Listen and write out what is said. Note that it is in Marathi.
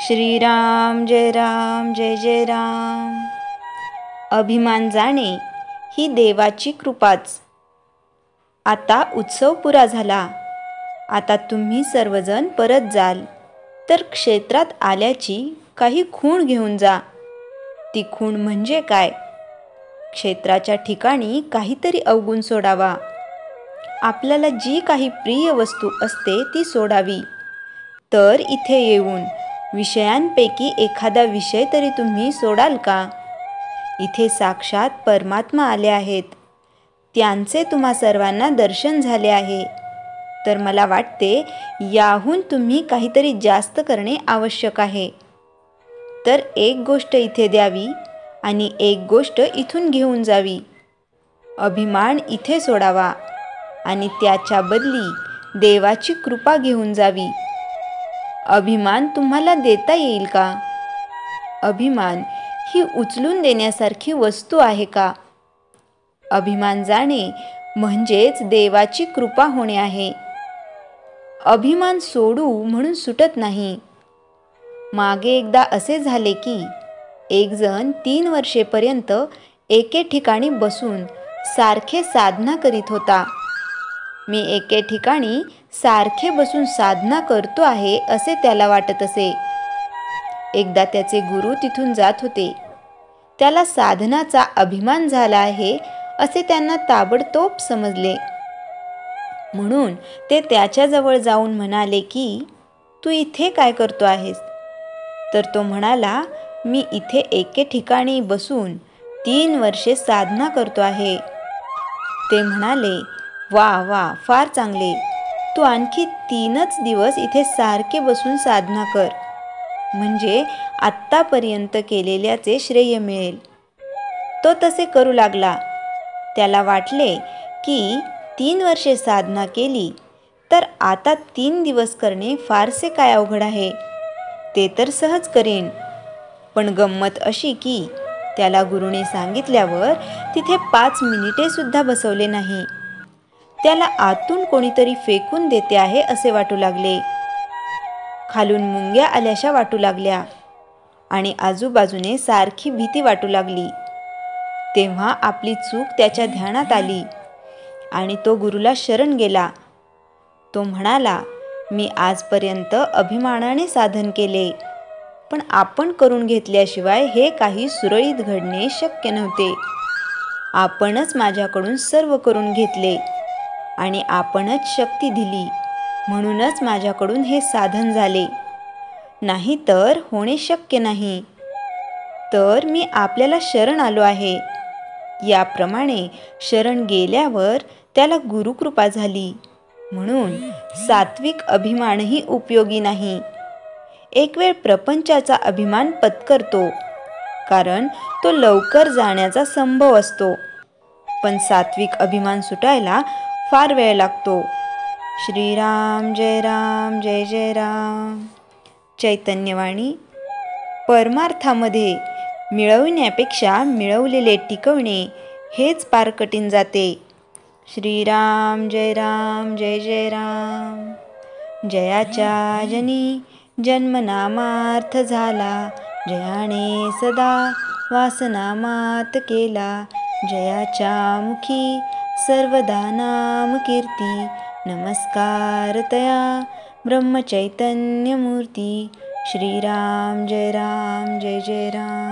श्रीराम जय जय राम। अभिमान जाणे ही देवाची कृपाच। आता उत्सव पुरा झाला। आता तुम्ही सर्वजण परत जाल तर क्षेत्रात आल्याची काही खूण घेऊन जा। ती खूण म्हणजे काय? क्षेत्राच्या ठिकाणी काहीतरी अवगुण सोडावा। आपल्याला जी काही प्रिय वस्तू असते ती सोडावी। तर इथे येऊन विषयांपैकी एखादा विषय तरी तुम्ही सोडाल का? इथे साक्षात परमात्मा आले आहेत, त्यांचे तुम्हा सर्वांना दर्शन झाले आहे। तर मला वाटते याहून तुम्ही काहीतरी जास्त करणे आवश्यक आहे। तर एक गोष्ट इथे द्यावी आणि एक गोष्ट इथून घेऊन जावी। अभिमान इथे सोडावा आणि त्याच्या बदली देवाची कृपा घेऊन जावी। अभिमान तुम्हाला देता येईल का? अभिमान ही उचलून देण्यासारखी वस्तू आहे का? अभिमान जाणे म्हणजेच देवाची कृपा होणे आहे। अभिमान सोडू म्हणून सुटत नाही। मागे एकदा असे झाले की एक जण 3 वर्षेपर्यंत एके ठिकाणी बसून सारखे साधना करीत होता। मी एके ठिकाणी सारखे बसून साधना करतो आहे असे त्याला वाटत असे। एकदा त्याचे गुरु तिथून जात होते। त्याला साधनाचा अभिमान झाला आहे असे त्यांना ताबडतोब समजले। म्हणून ते त्याच्याजवळ जाऊन म्हणाले की तू इथे काय करतो आहेस? तर तो म्हणाला, मी इथे एके ठिकाणी बसून 3 वर्षे साधना करतो आहे। ते म्हणाले, वा वा, फार चांगले। तू आणखी 3च दिवस इथे सारखे बसून साधना कर, म्हणजे आत्तापर्यंत केलेल्याचे श्रेय मिळेल। तो तसे करू लागला। त्याला वाटले की 3 वर्षे साधना केली तर आता 3 दिवस करणे फारसे काय अवघड आहे, ते तर सहज करेन। पण गंमत अशी की त्याला गुरुने सांगितल्यावर तिथे 5 मिनिटे सुद्धा बसवले नाही। त्याला आतून कोणीतरी फेकून देते आहे असे वाटू लागले। खालून मुंग्या आल्याशा वाटू लागल्या आणि आजूबाजूने सारखी भीती वाटू लागली। तेव्हा आपली चूक त्याच्या ध्यानात आली आणि तो गुरुला शरण गेला। तो म्हणाला, मी आजपर्यंत अभिमानाने साधन केले, पण आपण करून घेतल्याशिवाय हे काही सुरळीत घडणे शक्य नव्हते। आपणच माझ्याकडून सर्व करून घेतले आणि आपणच शक्ती दिली, म्हणूनच माझ्याकडून हे साधन झाले, नाही तर होणे शक्य नाही। तर मी आपल्याला शरण आलो आहे। याप्रमाणे शरण गेल्यावर त्याला गुरुकृपा झाली। म्हणून सात्विक अभिमानही उपयोगी नाही। एक वेळ प्रपंचाचा अभिमान पत्करतो, कारण तो लवकर जाण्याचा संभव असतो, पण सात्विक अभिमान सुटायला फार वेळ लागतो। श्रीराम जय जय राम। चैतन्यवाणी। परमार्थामध्ये मिळविण्यापेक्षा मिळवलेले टिकवणे हेच फार कठीण जाते। श्रीराम जय जय राम। जयाच्या जनी जन्मनामार्थ झाला, जयाने सदा वासनामात केला। जयाच्या मुखी सर्वदा नाम कीर्ती, नमस्कार तया ब्रह्मचैतन्य मूर्ती। श्रीराम जय जय राम।